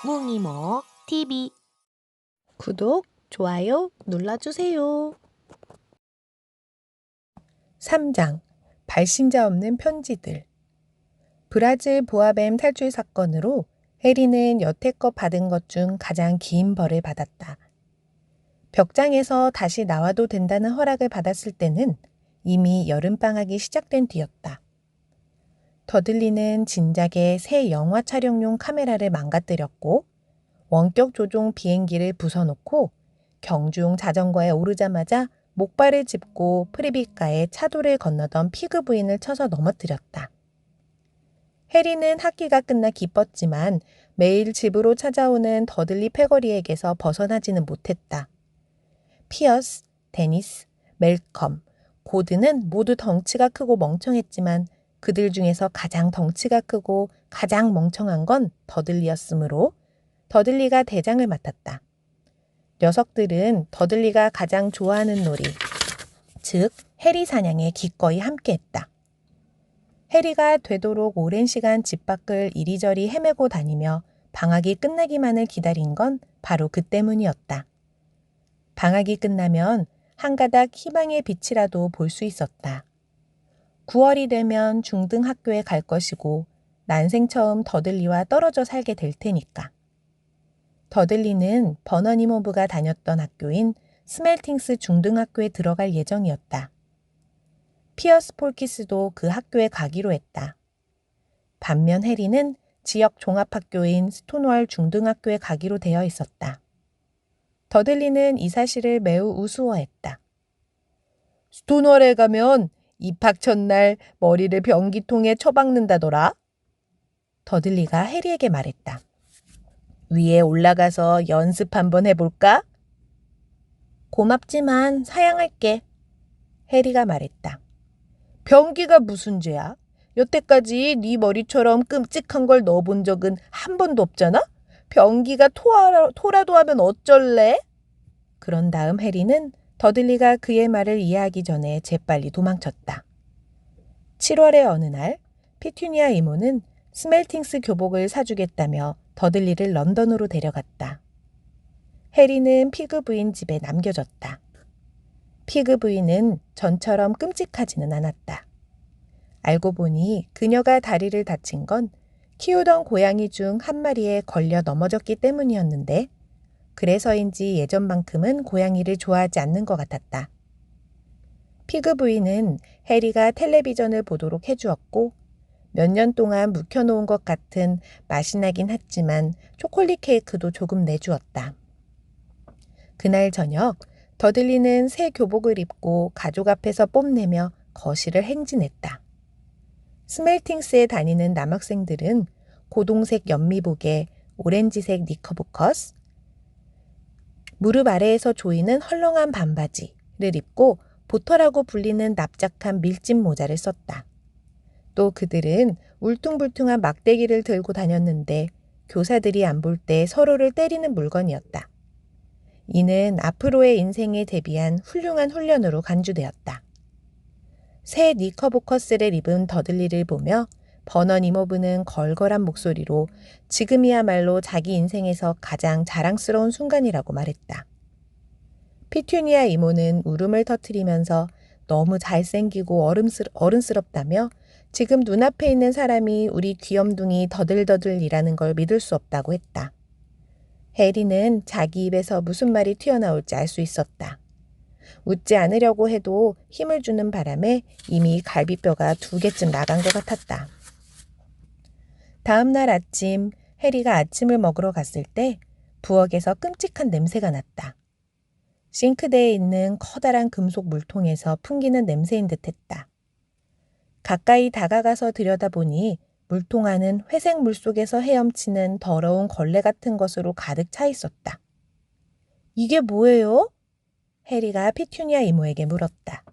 뭉이모 TV 구독, 좋아요 눌러주세요. 3장 발신자 없는 편지들. 브라질 보아뱀 탈출 사건으로 해리는 여태껏 받은 것 중 가장 긴 벌을 받았다. 벽장에서 다시 나와도 된다는 허락을 받았을 때는 이미 여름방학이 시작된 뒤였다. 더들리는 진작에 새 영화 촬영용 카메라를 망가뜨렸고 원격 조종 비행기를 부숴놓고 경주용 자전거에 오르자마자 목발을 짚고 프리빗가에 차도를 건너던 피그 부인을 쳐서 넘어뜨렸다. 해리는 학기가 끝나 기뻤지만 매일 집으로 찾아오는 더들리 패거리에게서 벗어나지는 못했다. 피어스, 데니스, 멜컴, 고드는 모두 덩치가 크고 멍청했지만 그들 중에서 가장 덩치가 크고 가장 멍청한 건 더들리였으므로 더들리가 대장을 맡았다. 녀석들은 더들리가 가장 좋아하는 놀이, 즉 해리 사냥에 기꺼이 함께했다. 해리가 되도록 오랜 시간 집 밖을 이리저리 헤매고 다니며 방학이 끝나기만을 기다린 건 바로 그 때문이었다. 방학이 끝나면 한 가닥 희망의 빛이라도 볼 수 있었다. 9월이 되면 중등학교에 갈 것이고 난생 처음 더들리와 떨어져 살게 될 테니까. 더들리는 버너니모브가 다녔던 학교인 스멜팅스 중등학교에 들어갈 예정이었다. 피어스 폴키스도 그 학교에 가기로 했다. 반면 해리는 지역 종합학교인 스톤월 중등학교에 가기로 되어 있었다. 더들리는 이 사실을 매우 우스워했다. 스톤월에 가면 입학 첫날 머리를 변기통에 쳐박는다더라. 더들리가 해리에게 말했다. 위에 올라가서 연습 한번 해볼까? 고맙지만 사양할게. 해리가 말했다. 변기가 무슨 죄야? 여태까지 네 머리처럼 끔찍한 걸 넣어본 적은 한 번도 없잖아? 변기가 토라도 하면 어쩔래? 그런 다음 해리는 더들리가 그의 말을 이해하기 전에 재빨리 도망쳤다. 7월의 어느 날 피튜니아 이모는 스멜팅스 교복을 사주겠다며 더들리를 런던으로 데려갔다. 해리는 피그 부인 집에 남겨졌다. 피그 부인은 전처럼 끔찍하지는 않았다. 알고 보니 그녀가 다리를 다친 건 키우던 고양이 중 한 마리에 걸려 넘어졌기 때문이었는데 그래서인지 예전만큼은 고양이를 좋아하지 않는 것 같았다. 피그 부인은 해리가 텔레비전을 보도록 해주었고 몇 년 동안 묵혀놓은 것 같은 맛이 나긴 했지만 초콜릿 케이크도 조금 내주었다. 그날 저녁 더들리는 새 교복을 입고 가족 앞에서 뽐내며 거실을 행진했다. 스멜팅스에 다니는 남학생들은 고동색 연미복에 오렌지색 니커보커스, 무릎 아래에서 조이는 헐렁한 반바지를 입고 보터라고 불리는 납작한 밀짚 모자를 썼다. 또 그들은 울퉁불퉁한 막대기를 들고 다녔는데 교사들이 안 볼 때 서로를 때리는 물건이었다. 이는 앞으로의 인생에 대비한 훌륭한 훈련으로 간주되었다. 새 니커보커스를 입은 더들리를 보며 버넌 이모부는 걸걸한 목소리로 지금이야말로 자기 인생에서 가장 자랑스러운 순간이라고 말했다. 피튜니아 이모는 울음을 터뜨리면서 너무 잘생기고 어른스럽다며 지금 눈앞에 있는 사람이 우리 귀염둥이 더들더들이라는 걸 믿을 수 없다고 했다. 해리는 자기 입에서 무슨 말이 튀어나올지 알 수 있었다. 웃지 않으려고 해도 힘을 주는 바람에 이미 갈비뼈가 2개쯤 나간 것 같았다. 다음 날 아침 해리가 아침을 먹으러 갔을 때 부엌에서 끔찍한 냄새가 났다. 싱크대에 있는 커다란 금속 물통에서 풍기는 냄새인 듯했다. 가까이 다가가서 들여다보니 물통 안은 회색 물속에서 헤엄치는 더러운 걸레 같은 것으로 가득 차 있었다. 이게 뭐예요? 해리가 피튜니아 이모에게 물었다.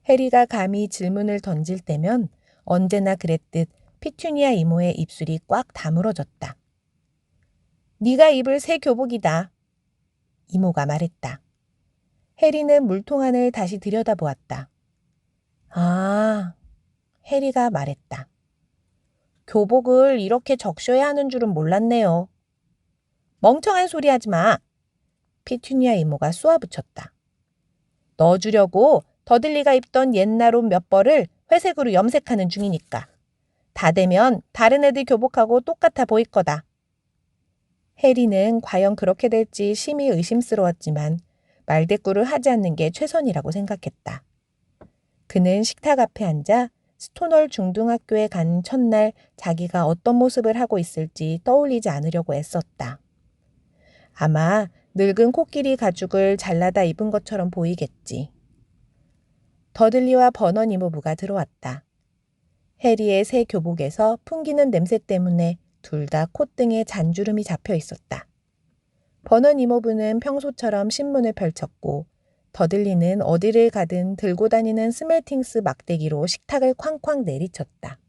해리가 감히 질문을 던질 때면 언제나 그랬듯 피튜니아 이모의 입술이 꽉 다물어졌다. 네가 입을 새 교복이다. 이모가 말했다. 해리는 물통 안을 다시 들여다보았다. 아, 해리가 말했다. 교복을 이렇게 적셔야 하는 줄은 몰랐네요. 멍청한 소리 하지 마. 피투니아 이모가 쏘아붙였다. 넣어주려고 더들리가 입던 옛날 옷 몇 벌을 회색으로 염색하는 중이니까. 다 되면 다른 애들 교복하고 똑같아 보일 거다. 해리는 과연 그렇게 될지 심히 의심스러웠지만 말대꾸를 하지 않는 게 최선이라고 생각했다. 그는 식탁 앞에 앉아 스토널 중등학교에 간 첫날 자기가 어떤 모습을 하고 있을지 떠올리지 않으려고 애썼다. 아마 늙은 코끼리 가죽을 잘라다 입은 것처럼 보이겠지. 더들리와 버넌 이모부가 들어왔다. 해리의 새 교복에서 풍기는 냄새 때문에 둘 다 콧등에 잔주름이 잡혀 있었다. 버넌 이모부는 평소처럼 신문을 펼쳤고 더들리는 어디를 가든 들고 다니는 스멜팅스 막대기로 식탁을 쾅쾅 내리쳤다.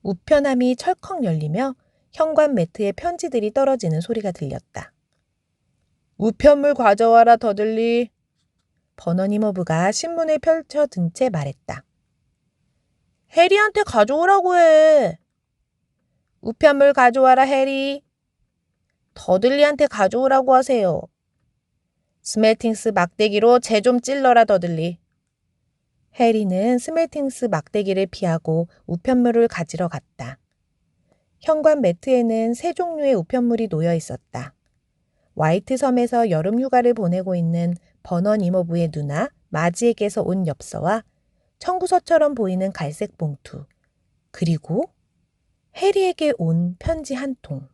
우편함이 철컥 열리며 현관 매트에 편지들이 떨어지는 소리가 들렸다. 우편물 가져와라 더들리. 버넌 이모부가 신문을 펼쳐 든 채 말했다. 해리한테 가져오라고 해. 우편물 가져와라 해리. 더들리한테 가져오라고 하세요. 스멜팅스 막대기로 쟤 좀 찔러라 더들리. 해리는 스멜팅스 막대기를 피하고 우편물을 가지러 갔다. 현관 매트에는 세 종류의 우편물이 놓여 있었다. 화이트 섬에서 여름 휴가를 보내고 있는 버넌 이모부의 누나 마지에게서 온 엽서와 청구서처럼 보이는 갈색 봉투, 그리고 해리에게 온 편지 한 통.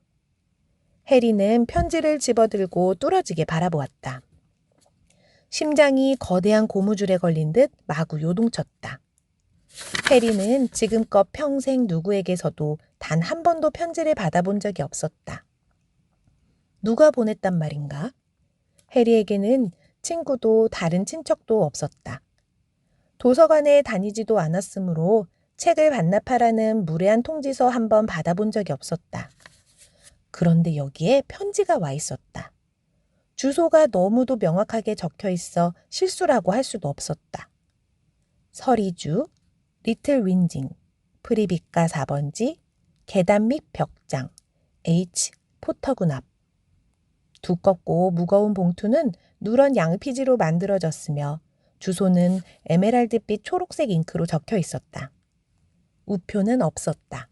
해리는 편지를 집어들고 뚫어지게 바라보았다. 심장이 거대한 고무줄에 걸린 듯 마구 요동쳤다. 해리는 지금껏 평생 누구에게서도 단 한 번도 편지를 받아본 적이 없었다. 누가 보냈단 말인가? 해리에게는 친구도 다른 친척도 없었다. 도서관에 다니지도 않았으므로 책을 반납하라는 무례한 통지서 한 번 받아본 적이 없었다. 그런데 여기에 편지가 와 있었다. 주소가 너무도 명확하게 적혀 있어 실수라고 할 수도 없었다. 서리주, 리틀 윈징, 프리비카 4번지, 계단 및 벽장, H. 포터군 앞. 두껍고 무거운 봉투는 누런 양피지로 만들어졌으며 주소는 에메랄드빛 초록색 잉크로 적혀 있었다. 우표는 없었다.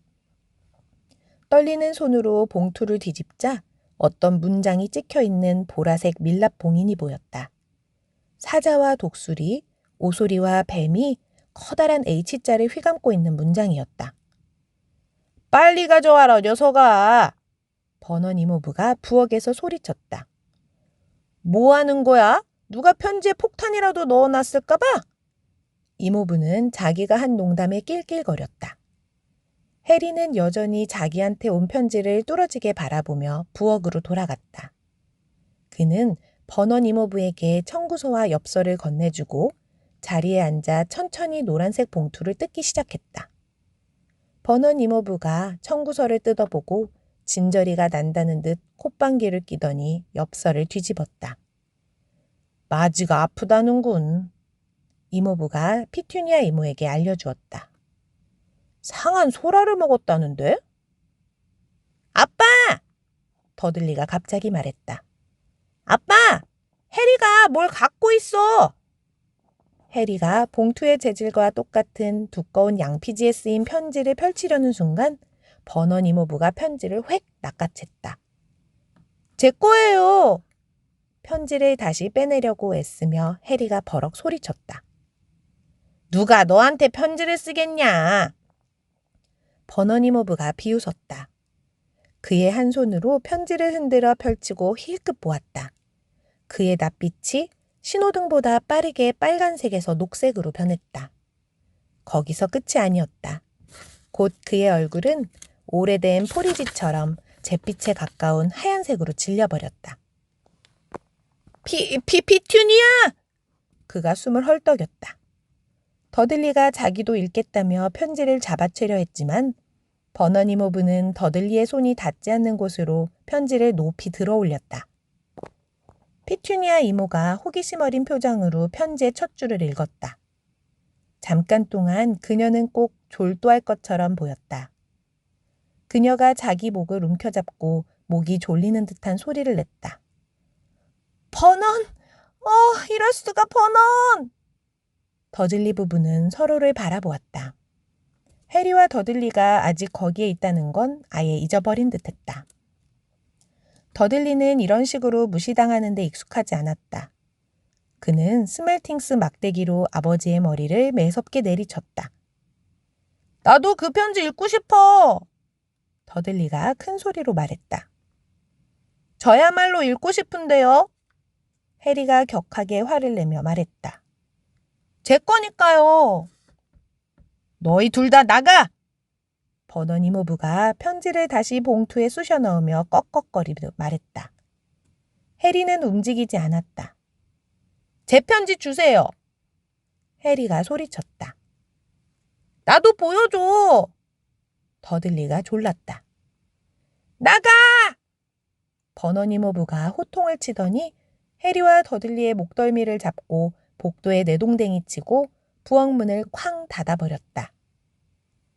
떨리는 손으로 봉투를 뒤집자 어떤 문장이 찍혀 있는 보라색 밀랍 봉인이 보였다. 사자와 독수리, 오소리와 뱀이 커다란 H자를 휘감고 있는 문장이었다. 빨리 가져와라 녀석아. 버넌 이모부가 부엌에서 소리쳤다. 뭐 하는 거야? 누가 편지에 폭탄이라도 넣어놨을까 봐? 이모부는 자기가 한 농담에 낄낄거렸다. 해리는 여전히 자기한테 온 편지를 뚫어지게 바라보며 부엌으로 돌아갔다. 그는 버넌 이모부에게 청구서와 엽서를 건네주고 자리에 앉아 천천히 노란색 봉투를 뜯기 시작했다. 버넌 이모부가 청구서를 뜯어보고 진저리가 난다는 듯 콧방귀를 끼더니 엽서를 뒤집었다. 마지가 아프다는군. 이모부가 피투니아 이모에게 알려주었다. 상한 소라를 먹었다는데? 아빠! 더들리가 갑자기 말했다. 아빠! 해리가 뭘 갖고 있어! 해리가 봉투의 재질과 똑같은 두꺼운 양피지에 쓰인 편지를 펼치려는 순간 버넌 이모부가 편지를 획 낚아챘다. 제 거예요! 편지를 다시 빼내려고 애쓰며 해리가 버럭 소리쳤다. 누가 너한테 편지를 쓰겠냐? 버넌 이모부가 비웃었다. 그의 한 손으로 편지를 흔들어 펼치고 힐끗 보았다. 그의 낯빛이 신호등보다 빠르게 빨간색에서 녹색으로 변했다. 거기서 끝이 아니었다. 곧 그의 얼굴은 오래된 포리지처럼 잿빛에 가까운 하얀색으로 질려버렸다. 피투니아! 그가 숨을 헐떡였다. 더들리가 자기도 읽겠다며 편지를 잡아채려 했지만 버넌 이모부는 더들리의 손이 닿지 않는 곳으로 편지를 높이 들어 올렸다. 피투니아 이모가 호기심 어린 표정으로 편지의 첫 줄을 읽었다. 잠깐 동안 그녀는 꼭 졸도할 것처럼 보였다. 그녀가 자기 목을 움켜잡고 목이 졸리는 듯한 소리를 냈다. 버넌! 이럴 수가 버넌! 더들리 부부는 서로를 바라보았다. 해리와 더들리가 아직 거기에 있다는 건 아예 잊어버린 듯했다. 더들리는 이런 식으로 무시당하는 데 익숙하지 않았다. 그는 스멜팅스 막대기로 아버지의 머리를 매섭게 내리쳤다. 나도 그 편지 읽고 싶어! 더들리가 큰 소리로 말했다. 저야말로 읽고 싶은데요. 해리가 격하게 화를 내며 말했다. 제 거니까요. 너희 둘 다 나가! 버넌 이모부가 편지를 다시 봉투에 쑤셔 넣으며 꺽꺽거리며 말했다. 해리는 움직이지 않았다. 제 편지 주세요. 해리가 소리쳤다. 나도 보여줘. 더들리가 졸랐다. 나가! 버넌 이모부가 호통을 치더니 해리와 더들리의 목덜미를 잡고 복도에 내동댕이 치고 부엌문을 쾅 닫아버렸다.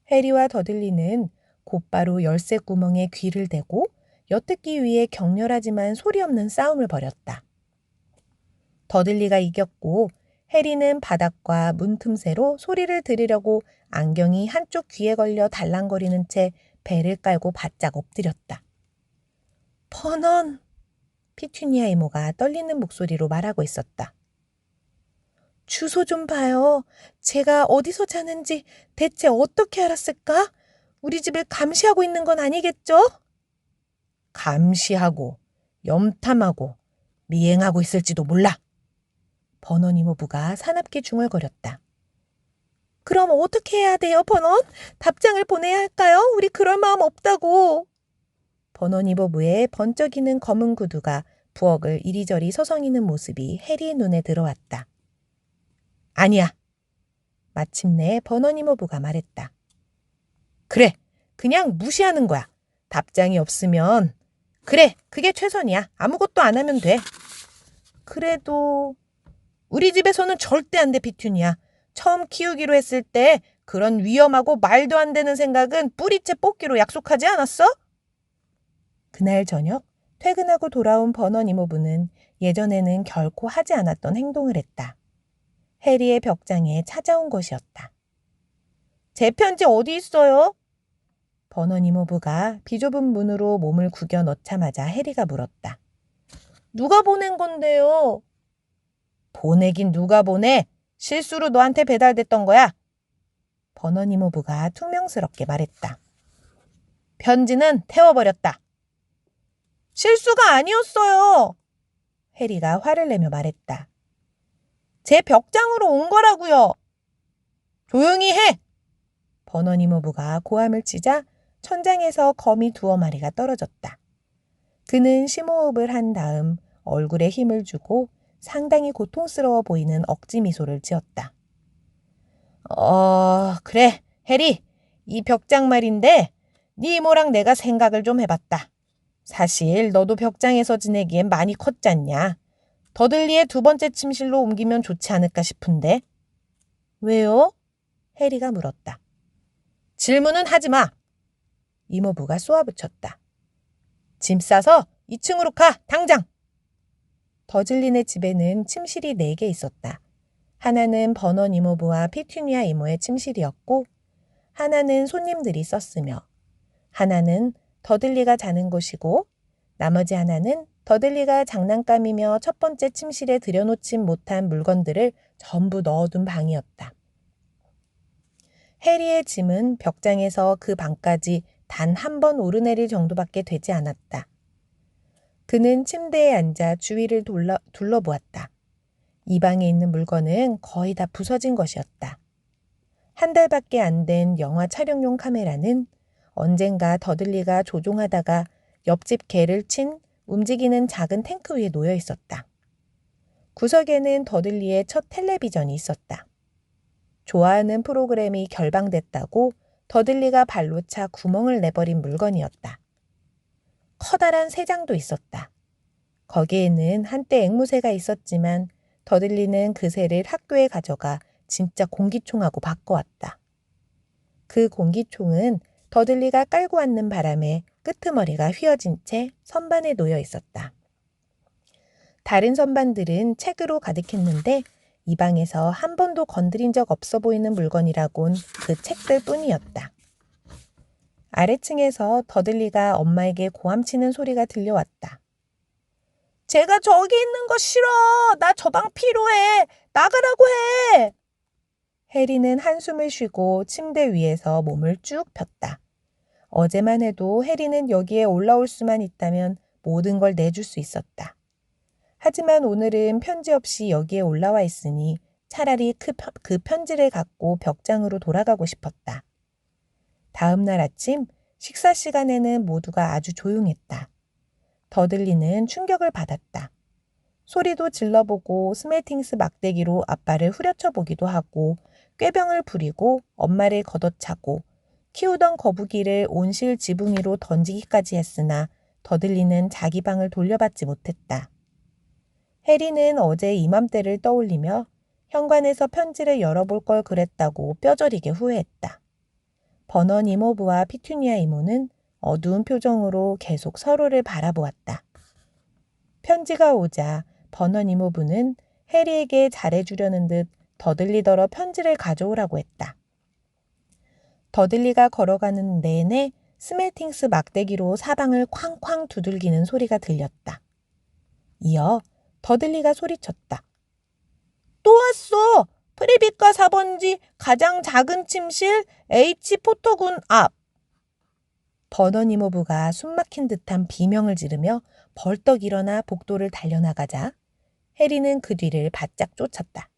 해리와 더들리는 곧바로 열쇠 구멍에 귀를 대고 엿듣기 위해 격렬하지만 소리 없는 싸움을 벌였다. 더들리가 이겼고 해리는 바닥과 문 틈새로 소리를 들으려고 안경이 한쪽 귀에 걸려 달랑거리는 채 배를 깔고 바짝 엎드렸다. 버넌! 피튜니아 이모가 떨리는 목소리로 말하고 있었다. 주소 좀 봐요. 제가 어디서 자는지 대체 어떻게 알았을까? 우리 집을 감시하고 있는 건 아니겠죠? 감시하고, 염탐하고, 미행하고 있을지도 몰라. 버넌 이모부가 사납게 중얼거렸다. 그럼 어떻게 해야 돼요, 버넌? 답장을 보내야 할까요? 우리 그럴 마음 없다고. 버넌 이모부의 번쩍이는 검은 구두가 부엌을 이리저리 서성이는 모습이 해리의 눈에 들어왔다. 아니야. 마침내 버넌 이모부가 말했다. 그래, 그냥 무시하는 거야. 답장이 없으면 그래, 그게 최선이야. 아무것도 안 하면 돼. 그래도 우리 집에서는 절대 안 돼, 피튜니아. 처음 키우기로 했을 때 그런 위험하고 말도 안 되는 생각은 뿌리째 뽑기로 약속하지 않았어? 그날 저녁 퇴근하고 돌아온 버넌 이모부는 예전에는 결코 하지 않았던 행동을 했다. 해리의 벽장에 찾아온 것이었다. 제 편지 어디 있어요? 버넌 이모부가 비좁은 문으로 몸을 구겨 넣자마자 해리가 물었다. 누가 보낸 건데요? 보내긴 누가 보내? 실수로 너한테 배달됐던 거야. 버넌 이모부가 퉁명스럽게 말했다. 편지는 태워버렸다. 실수가 아니었어요. 해리가 화를 내며 말했다. 제 벽장으로 온 거라고요. 조용히 해! 버넌 이모부가 고함을 치자 천장에서 거미 2마리가 떨어졌다. 그는 심호흡을 한 다음 얼굴에 힘을 주고 상당히 고통스러워 보이는 억지 미소를 지었다. 그래, 해리. 이 벽장 말인데 네 이모랑 내가 생각을 좀 해봤다. 사실 너도 벽장에서 지내기엔 많이 컸잖냐. 더들리의 2번째 침실로 옮기면 좋지 않을까 싶은데. 왜요? 해리가 물었다. 질문은 하지 마. 이모부가 쏘아붙였다. 짐 싸서 2층으로 가, 당장! 더즐린의 집에는 침실이 4개 있었다. 하나는 버넌 이모부와 피튜니아 이모의 침실이었고, 하나는 손님들이 썼으며, 하나는 더들리가 자는 곳이고, 나머지 하나는 더들리가 장난감이며 첫 번째 침실에 들여놓지 못한 물건들을 전부 넣어둔 방이었다. 해리의 짐은 벽장에서 그 방까지 단 한 번 오르내릴 정도밖에 되지 않았다. 그는 침대에 앉아 주위를 둘러보았다. 이 방에 있는 물건은 거의 다 부서진 것이었다. 1달밖에 안 된 영화 촬영용 카메라는 언젠가 더들리가 조종하다가 옆집 개를 친 움직이는 작은 탱크 위에 놓여 있었다. 구석에는 더들리의 첫 텔레비전이 있었다. 좋아하는 프로그램이 결방됐다고 더들리가 발로 차 구멍을 내버린 물건이었다. 커다란 새장도 있었다. 거기에는 한때 앵무새가 있었지만 더들리는 그 새를 학교에 가져가 진짜 공기총하고 바꿔왔다. 그 공기총은 더들리가 깔고 앉는 바람에 끄트머리가 휘어진 채 선반에 놓여 있었다. 다른 선반들은 책으로 가득했는데 이 방에서 한 번도 건드린 적 없어 보이는 물건이라곤 그 책들 뿐이었다. 아래층에서 더들리가 엄마에게 고함치는 소리가 들려왔다. 제가 저기 있는 거 싫어. 나 저 방 필요해. 나가라고 해. 해리는 한숨을 쉬고 침대 위에서 몸을 쭉 폈다. 어제만 해도 해리는 여기에 올라올 수만 있다면 모든 걸 내줄 수 있었다. 하지만 오늘은 편지 없이 여기에 올라와 있으니 차라리 그 편지를 갖고 벽장으로 돌아가고 싶었다. 다음 날 아침 식사 시간에는 모두가 아주 조용했다. 더들리는 충격을 받았다. 소리도 질러보고 스멜팅스 막대기로 아빠를 후려쳐 보기도 하고 꾀병을 부리고 엄마를 걷어차고 키우던 거북이를 온실 지붕 위로 던지기까지 했으나 더들리는 자기 방을 돌려받지 못했다. 해리는 어제 이맘때를 떠올리며 현관에서 편지를 열어볼 걸 그랬다고 뼈저리게 후회했다. 버넌 이모부와 피투니아 이모는 어두운 표정으로 계속 서로를 바라보았다. 편지가 오자 버넌 이모부는 해리에게 잘해주려는 듯 더들리더러 편지를 가져오라고 했다. 더들리가 걸어가는 내내 스멜팅스 막대기로 사방을 쾅쾅 두들기는 소리가 들렸다. 이어 더들리가 소리쳤다. 또 왔어! 프리비과 4번지 가장 작은 침실 H 포터군 앞. 버넌 이모부가 숨막힌 듯한 비명을 지르며 벌떡 일어나 복도를 달려나가자 해리는 그 뒤를 바짝 쫓았다.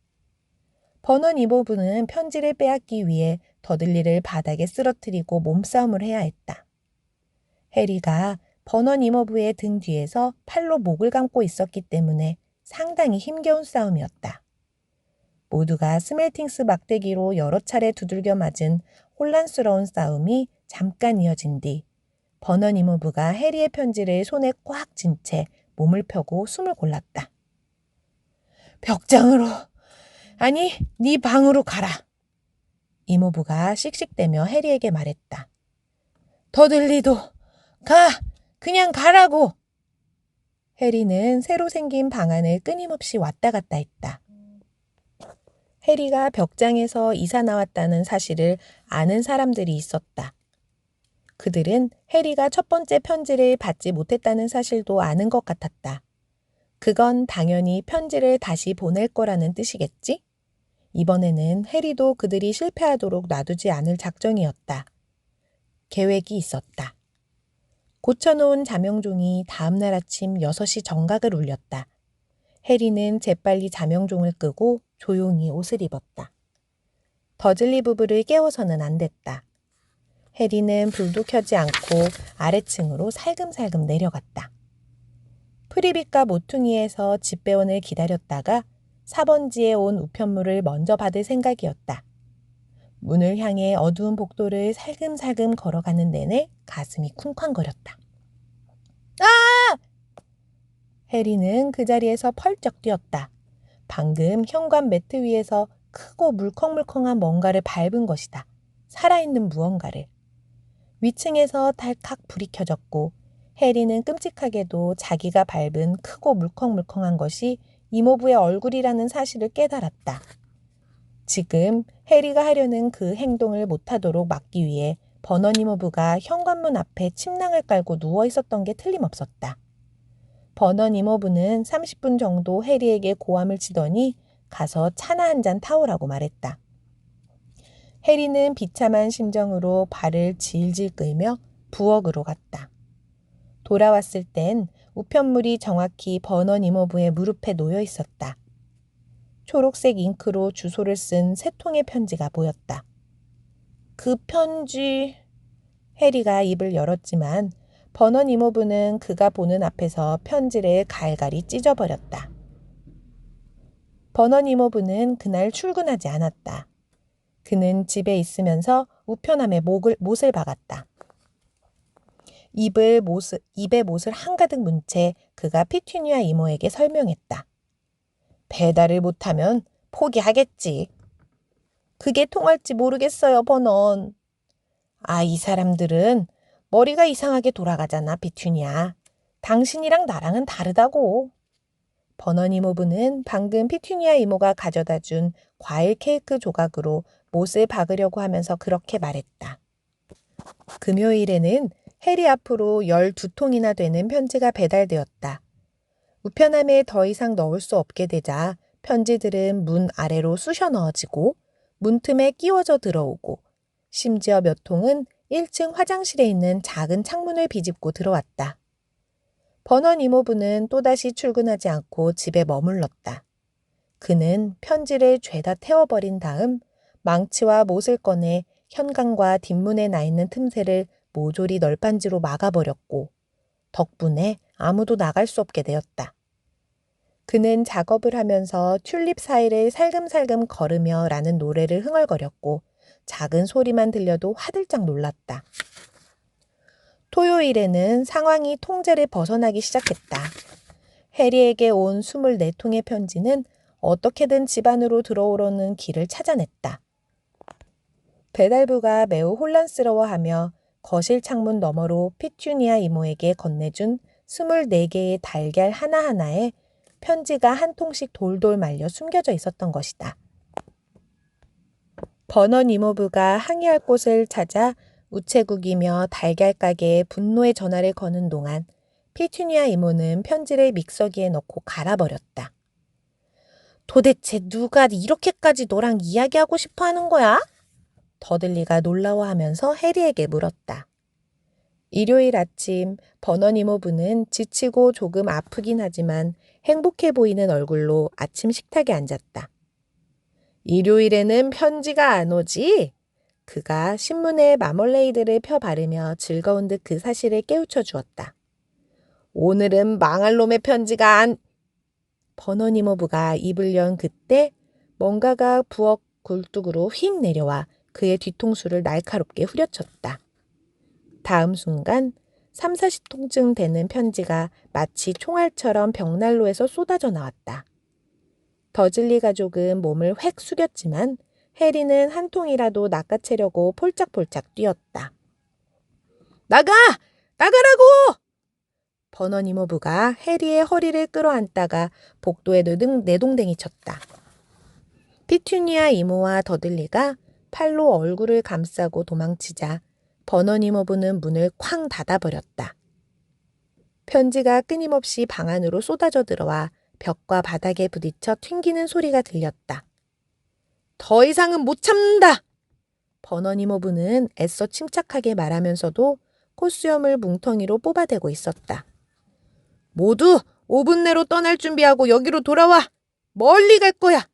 버넌 이모부는 편지를 빼앗기 위해 더들리를 바닥에 쓰러뜨리고 몸싸움을 해야 했다. 해리가 버넌 이모부의 등 뒤에서 팔로 목을 감고 있었기 때문에 상당히 힘겨운 싸움이었다. 모두가 스멜팅스 막대기로 여러 차례 두들겨 맞은 혼란스러운 싸움이 잠깐 이어진 뒤 버넌 이모부가 해리의 편지를 손에 꽉 쥔 채 몸을 펴고 숨을 골랐다. 벽장으로, 아니, 네 방으로 가라. 이모부가 씩씩대며 해리에게 말했다. 더들리도 가! 그냥 가라고! 해리는 새로 생긴 방 안을 끊임없이 왔다 갔다 했다. 해리가 벽장에서 이사 나왔다는 사실을 아는 사람들이 있었다. 그들은 해리가 첫 번째 편지를 받지 못했다는 사실도 아는 것 같았다. 그건 당연히 편지를 다시 보낼 거라는 뜻이겠지? 이번에는 해리도 그들이 실패하도록 놔두지 않을 작정이었다. 계획이 있었다. 고쳐놓은 자명종이 다음날 아침 6시 정각을 울렸다. 해리는 재빨리 자명종을 끄고 조용히 옷을 입었다. 더즐리 부부를 깨워서는 안 됐다. 해리는 불도 켜지 않고 아래층으로 살금살금 내려갔다. 프리빗과 모퉁이에서 집배원을 기다렸다가 4번지에 온 우편물을 먼저 받을 생각이었다. 문을 향해 어두운 복도를 살금살금 걸어가는 내내 가슴이 쿵쾅거렸다. 아! 해리는 그 자리에서 펄쩍 뛰었다. 방금 현관 매트 위에서 크고 물컹물컹한 뭔가를 밟은 것이다. 살아있는 무언가를. 위층에서 달칵 불이 켜졌고 해리는 끔찍하게도 자기가 밟은 크고 물컹물컹한 것이 이모부의 얼굴이라는 사실을 깨달았다. 지금 해리가 하려는 그 행동을 못하도록 막기 위해 버넌 이모부가 현관문 앞에 침낭을 깔고 누워 있었던 게 틀림없었다. 버넌 이모부는 30분 정도 해리에게 고함을 치더니 가서 차나 한 잔 타오라고 말했다. 해리는 비참한 심정으로 발을 질질 끌며 부엌으로 갔다. 돌아왔을 땐 우편물이 정확히 버넌 이모부의 무릎에 놓여 있었다. 초록색 잉크로 주소를 쓴 3통의 편지가 보였다. 그 편지... 해리가 입을 열었지만 버넌 이모부는 그가 보는 앞에서 편지를 갈갈이 찢어버렸다. 버넌 이모부는 그날 출근하지 않았다. 그는 집에 있으면서 우편함에 못을 박았다. 입에 못을 한가득 문 채 그가 피투니아 이모에게 설명했다. 배달을 못하면 포기하겠지. 그게 통할지 모르겠어요, 버넌. 아, 이 사람들은 머리가 이상하게 돌아가잖아, 피투니아. 당신이랑 나랑은 다르다고. 버넌 이모부는 방금 피투니아 이모가 가져다 준 과일 케이크 조각으로 못을 박으려고 하면서 그렇게 말했다. 금요일에는 해리 앞으로 12통이나 되는 편지가 배달되었다. 우편함에 더 이상 넣을 수 없게 되자 편지들은 문 아래로 쑤셔 넣어지고 문틈에 끼워져 들어오고 심지어 몇 통은 1층 화장실에 있는 작은 창문을 비집고 들어왔다. 버넌 이모부는 또다시 출근하지 않고 집에 머물렀다. 그는 편지를 죄다 태워버린 다음 망치와 못을 꺼내 현관과 뒷문에 나 있는 틈새를 모조리 널빤지로 막아버렸고 덕분에 아무도 나갈 수 없게 되었다. 그는 작업을 하면서 튤립 사이를 살금살금 걸으며 라는 노래를 흥얼거렸고 작은 소리만 들려도 화들짝 놀랐다. 토요일에는 상황이 통제를 벗어나기 시작했다. 해리에게 온 24통의 편지는 어떻게든 집 안으로 들어오려는 길을 찾아냈다. 배달부가 매우 혼란스러워하며 거실 창문 너머로 피투니아 이모에게 건네준 24개의 달걀 하나하나에 편지가 한 통씩 돌돌 말려 숨겨져 있었던 것이다. 버넌 이모부가 항의할 곳을 찾아 우체국이며 달걀 가게에 분노의 전화를 거는 동안 피투니아 이모는 편지를 믹서기에 넣고 갈아버렸다. 도대체 누가 이렇게까지 너랑 이야기하고 싶어 하는 거야? 더들리가 놀라워하면서 해리에게 물었다. 일요일 아침 버넌 이모부는 지치고 조금 아프긴 하지만 행복해 보이는 얼굴로 아침 식탁에 앉았다. 일요일에는 편지가 안 오지? 그가 신문에 마멀레이드를 펴 바르며 즐거운 듯 그 사실을 깨우쳐 주었다. 오늘은 망할 놈의 편지가 안... 버넌 이모부가 입을 연 그때 뭔가가 부엌 굴뚝으로 휙 내려와 그의 뒤통수를 날카롭게 후려쳤다. 다음 순간 3, 40통쯤 되는 편지가 마치 총알처럼 벽난로에서 쏟아져 나왔다. 더즐리 가족은 몸을 획 숙였지만 해리는 한 통이라도 낚아채려고 폴짝폴짝 뛰었다. 나가! 나가라고! 버넌 이모부가 해리의 허리를 끌어안다가 복도에 내동댕이 쳤다. 피투니아 이모와 더들리가 팔로 얼굴을 감싸고 도망치자 버넌 이모부는 문을 쾅 닫아버렸다. 편지가 끊임없이 방 안으로 쏟아져 들어와 벽과 바닥에 부딪혀 튕기는 소리가 들렸다. 더 이상은 못 참는다! 버넌 이모부는 애써 침착하게 말하면서도 콧수염을 뭉텅이로 뽑아대고 있었다. 모두 5분 내로 떠날 준비하고 여기로 돌아와! 멀리 갈 거야!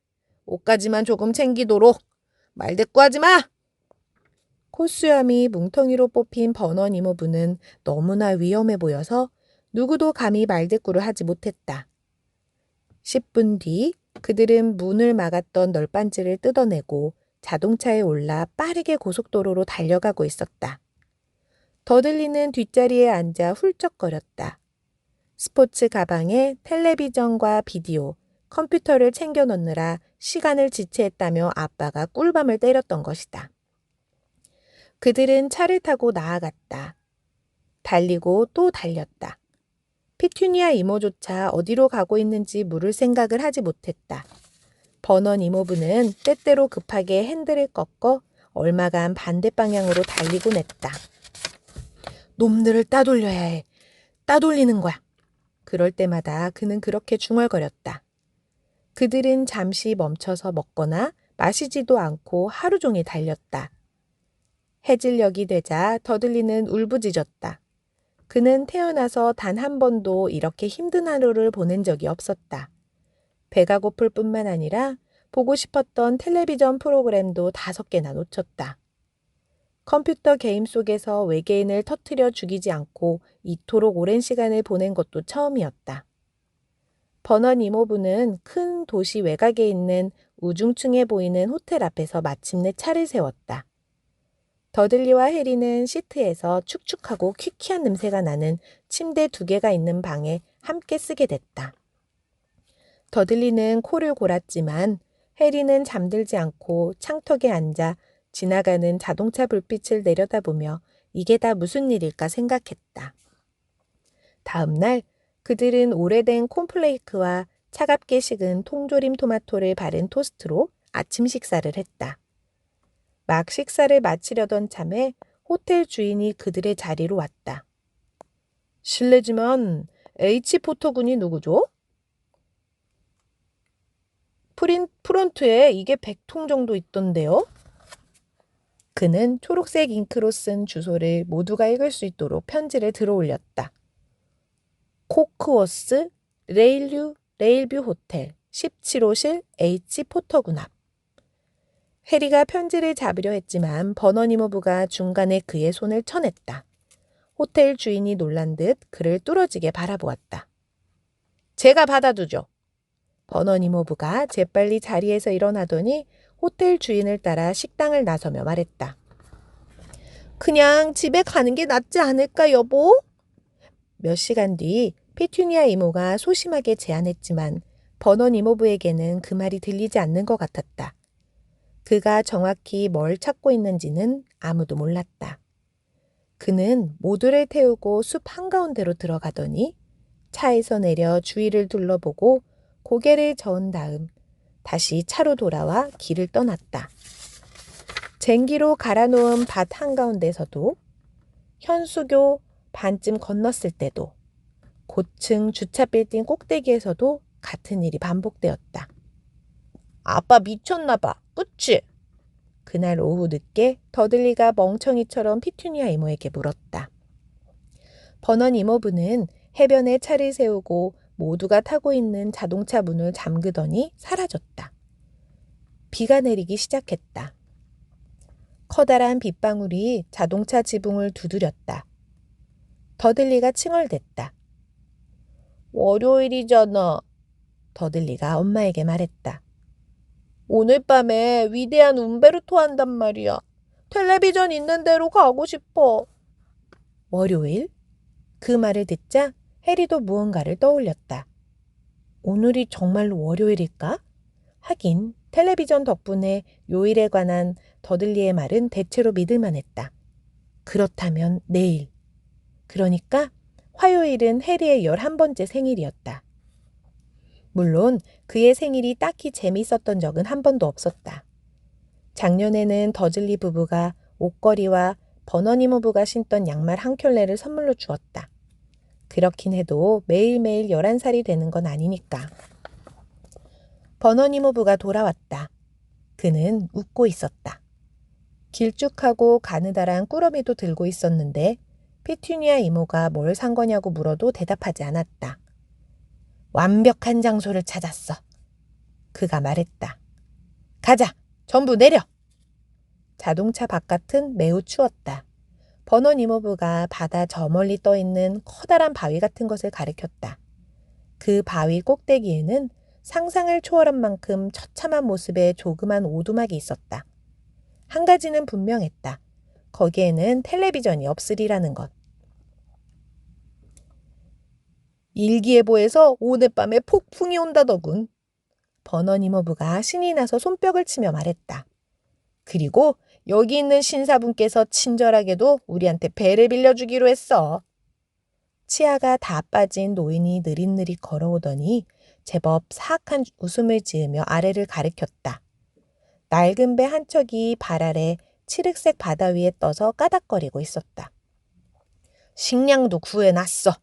옷까지만 조금 챙기도록! 말대꾸하지 마! 콧수염이 뭉텅이로 뽑힌 버넌 이모부는 너무나 위험해 보여서 누구도 감히 말대꾸를 하지 못했다. 10분 뒤 그들은 문을 막았던 널빤지를 뜯어내고 자동차에 올라 빠르게 고속도로로 달려가고 있었다. 더들리는 뒷자리에 앉아 훌쩍거렸다. 스포츠 가방에 텔레비전과 비디오, 컴퓨터를 챙겨 넣느라 시간을 지체했다며 아빠가 꿀밤을 때렸던 것이다. 그들은 차를 타고 나아갔다. 달리고 또 달렸다. 피투니아 이모조차 어디로 가고 있는지 물을 생각을 하지 못했다. 버넌 이모부는 때때로 급하게 핸들을 꺾어 얼마간 반대 방향으로 달리곤 했다. 놈들을 따돌려야 해. 따돌리는 거야. 그럴 때마다 그는 그렇게 중얼거렸다. 그들은 잠시 멈춰서 먹거나 마시지도 않고 하루 종일 달렸다. 해질녘이 되자 더들리는 울부짖었다. 그는 태어나서 단 한 번도 이렇게 힘든 하루를 보낸 적이 없었다. 배가 고플 뿐만 아니라 보고 싶었던 텔레비전 프로그램도 5개나 놓쳤다. 컴퓨터 게임 속에서 외계인을 터뜨려 죽이지 않고 이토록 오랜 시간을 보낸 것도 처음이었다. 버넌 이모부는 큰 도시 외곽에 있는 우중충해 보이는 호텔 앞에서 마침내 차를 세웠다. 더들리와 해리는 시트에서 축축하고 퀴퀴한 냄새가 나는 침대 2개가 있는 방에 함께 쓰게 됐다. 더들리는 코를 골았지만 해리는 잠들지 않고 창턱에 앉아 지나가는 자동차 불빛을 내려다보며 이게 다 무슨 일일까 생각했다. 다음 날 그들은 오래된 콘플레이크와 차갑게 식은 통조림 토마토를 바른 토스트로 아침 식사를 했다. 막 식사를 마치려던 참에 호텔 주인이 그들의 자리로 왔다. 실례지만 H포터 군이 누구죠? 프론트에 이게 100통 정도 있던데요. 그는 초록색 잉크로 쓴 주소를 모두가 읽을 수 있도록 편지를 들어올렸다. 코크워스 레일뷰 호텔 17호실 H포터군 앞. 해리가 편지를 잡으려 했지만 버너니모부가 중간에 그의 손을 쳐냈다. 호텔 주인이 놀란 듯 그를 뚫어지게 바라보았다. 제가 받아두죠. 버너니모부가 재빨리 자리에서 일어나더니 호텔 주인을 따라 식당을 나서며 말했다. 그냥 집에 가는 게 낫지 않을까, 여보? 몇 시간 뒤 피투니아 이모가 소심하게 제안했지만 버너니모부에게는 그 말이 들리지 않는 것 같았다. 그가 정확히 뭘 찾고 있는지는 아무도 몰랐다. 그는 모두를 태우고 숲 한가운데로 들어가더니 차에서 내려 주위를 둘러보고 고개를 저은 다음 다시 차로 돌아와 길을 떠났다. 쟁기로 갈아놓은 밭 한가운데서도 현수교 반쯤 건넜을 때도 고층 주차 빌딩 꼭대기에서도 같은 일이 반복되었다. 아빠 미쳤나 봐. 그치? 그날 오후 늦게 더들리가 멍청이처럼 피투니아 이모에게 물었다. 버넌 이모부는 해변에 차를 세우고 모두가 타고 있는 자동차 문을 잠그더니 사라졌다. 비가 내리기 시작했다. 커다란 빗방울이 자동차 지붕을 두드렸다. 더들리가 칭얼댔다. 월요일이잖아. 더들리가 엄마에게 말했다. 오늘 밤에 위대한 움베르토 한단 말이야. 텔레비전 있는 데로 가고 싶어. 월요일? 그 말을 듣자 해리도 무언가를 떠올렸다. 오늘이 정말로 월요일일까? 하긴 텔레비전 덕분에 요일에 관한 더들리의 말은 대체로 믿을만했다. 그렇다면 내일. 그러니까 화요일은 해리의 11번째 생일이었다. 물론 그의 생일이 딱히 재미있었던 적은 한 번도 없었다. 작년에는 더즐리 부부가 옷걸이와 버너니모부가 신던 양말 한 켤레를 선물로 주었다. 그렇긴 해도 매일매일 11살이 되는 건 아니니까. 버너니모부가 돌아왔다. 그는 웃고 있었다. 길쭉하고 가느다란 꾸러미도 들고 있었는데 피투니아 이모가 뭘 산 거냐고 물어도 대답하지 않았다. 완벽한 장소를 찾았어. 그가 말했다. 가자! 전부 내려! 자동차 바깥은 매우 추웠다. 버넌 이모부가 바다 저 멀리 떠있는 커다란 바위 같은 것을 가리켰다. 그 바위 꼭대기에는 상상을 초월한 만큼 처참한 모습의 조그만 오두막이 있었다. 한 가지는 분명했다. 거기에는 텔레비전이 없으리라는 것. 일기예보에서 오늘 밤에 폭풍이 온다더군. 버넌 이모부가 신이 나서 손뼉을 치며 말했다. 그리고 여기 있는 신사분께서 친절하게도 우리한테 배를 빌려주기로 했어. 치아가 다 빠진 노인이 느릿느릿 걸어오더니 제법 사악한 웃음을 지으며 아래를 가리켰다. 낡은 배 한 척이 발 아래 칠흑색 바다 위에 떠서 까닥거리고 있었다. 식량도 구해놨어.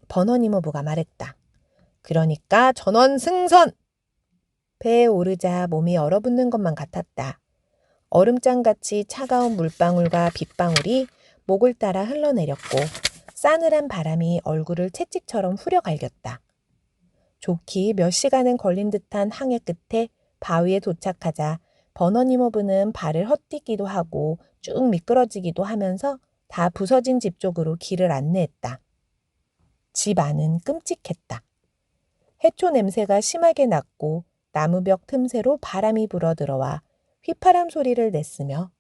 버넌 이모부가 말했다. 그러니까 전원 승선! 배에 오르자 몸이 얼어붙는 것만 같았다. 얼음장같이 차가운 물방울과 빗방울이 목을 따라 흘러내렸고 싸늘한 바람이 얼굴을 채찍처럼 후려갈겼다. 좋기 몇 시간은 걸린 듯한 항해 끝에 바위에 도착하자 버넌 이모부는 발을 헛디기도 하고 쭉 미끄러지기도 하면서 다 부서진 집 쪽으로 길을 안내했다. 집 안은 끔찍했다. 해초 냄새가 심하게 났고 나무벽 틈새로 바람이 불어들어와 휘파람 소리를 냈으며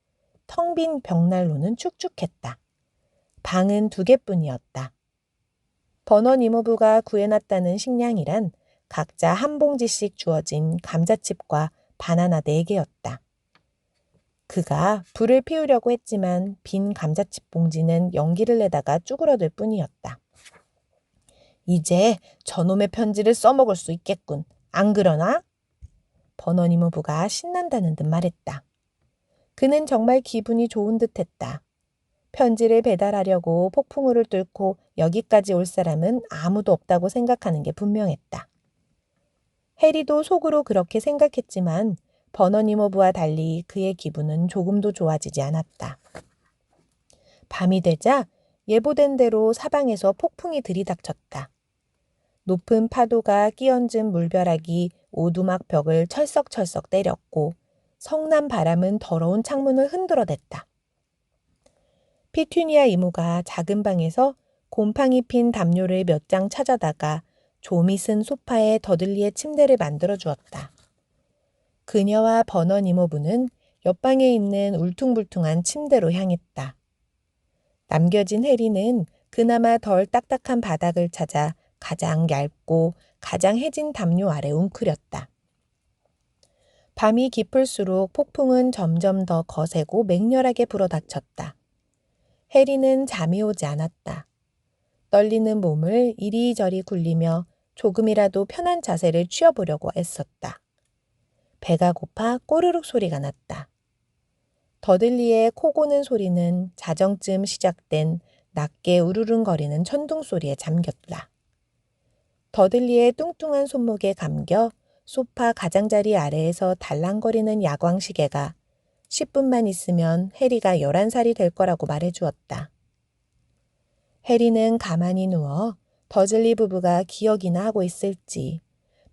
텅 빈 벽난로는 축축했다. 방은 2개뿐이었다. 버넌 이모부가 구해놨다는 식량이란 각자 한 봉지씩 주어진 감자칩과 바나나 4개였다. 그가 불을 피우려고 했지만 빈 감자칩 봉지는 연기를 내다가 쭈그러들 뿐이었다. 이제 저놈의 편지를 써먹을 수 있겠군. 안 그러나? 버너니모부가 신난다는 듯 말했다. 그는 정말 기분이 좋은 듯했다. 편지를 배달하려고 폭풍우를 뚫고 여기까지 올 사람은 아무도 없다고 생각하는 게 분명했다. 해리도 속으로 그렇게 생각했지만 버너니모부와 달리 그의 기분은 조금도 좋아지지 않았다. 밤이 되자 예보된 대로 사방에서 폭풍이 들이닥쳤다. 높은 파도가 끼얹은 물벼락이 오두막 벽을 철썩철썩 때렸고 성난 바람은 더러운 창문을 흔들어댔다. 피투니아 이모가 작은 방에서 곰팡이 핀 담요를 몇 장 찾아다가 좀이 쓴 소파에 더들리의 침대를 만들어 주었다. 그녀와 버넌 이모부는 옆방에 있는 울퉁불퉁한 침대로 향했다. 남겨진 해리는 그나마 덜 딱딱한 바닥을 찾아 가장 얇고 가장 해진 담요 아래 웅크렸다. 밤이 깊을수록 폭풍은 점점 더 거세고 맹렬하게 불어닥쳤다. 해리는 잠이 오지 않았다. 떨리는 몸을 이리저리 굴리며 조금이라도 편한 자세를 취해보려고 애썼다. 배가 고파 꼬르륵 소리가 났다. 더들리의 코 고는 소리는 자정쯤 시작된 낮게 우르릉거리는 천둥 소리에 잠겼다. 더들리의 뚱뚱한 손목에 감겨 소파 가장자리 아래에서 달랑거리는 야광시계가 10분만 있으면 해리가 11살이 될 거라고 말해주었다. 해리는 가만히 누워 더즐리 부부가 기억이나 하고 있을지,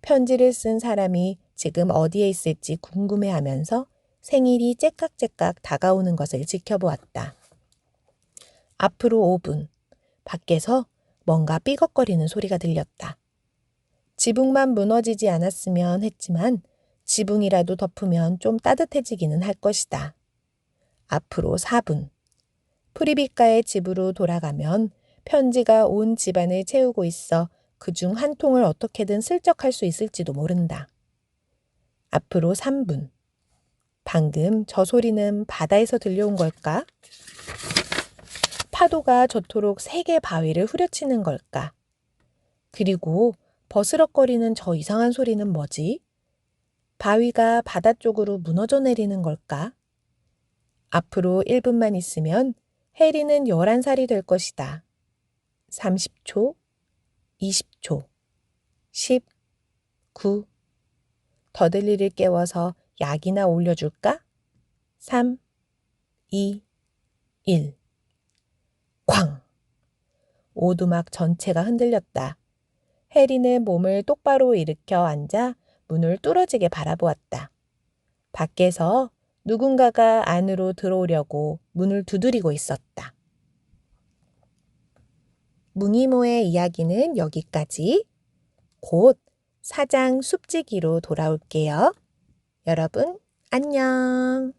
편지를 쓴 사람이 지금 어디에 있을지 궁금해하면서 생일이 째깍째깍 다가오는 것을 지켜보았다. 앞으로 5분, 밖에서 뭔가 삐걱거리는 소리가 들렸다. 지붕만 무너지지 않았으면 했지만 지붕이라도 덮으면 좀 따뜻해지기는 할 것이다. 앞으로 4분, 프리비가의 집으로 돌아가면 편지가 온 집안을 채우고 있어 그중 한 통을 어떻게든 슬쩍 할 수 있을지도 모른다. 앞으로 3분. 방금 저 소리는 바다에서 들려온 걸까? 파도가 저토록 세게 바위를 후려치는 걸까? 그리고 버스럭거리는 저 이상한 소리는 뭐지? 바위가 바다 쪽으로 무너져 내리는 걸까? 앞으로 1분만 있으면 해리는 11살이 될 것이다. 30초, 20초, 10, 9. 더들리를 깨워서 약이나 올려줄까? 3, 2, 1. 쾅! 오두막 전체가 흔들렸다. 해리는 몸을 똑바로 일으켜 앉아 문을 뚫어지게 바라보았다. 밖에서 누군가가 안으로 들어오려고 문을 두드리고 있었다. 뭉이모의 이야기는 여기까지. 곧 사장 숲지기로 돌아올게요. 여러분, 안녕.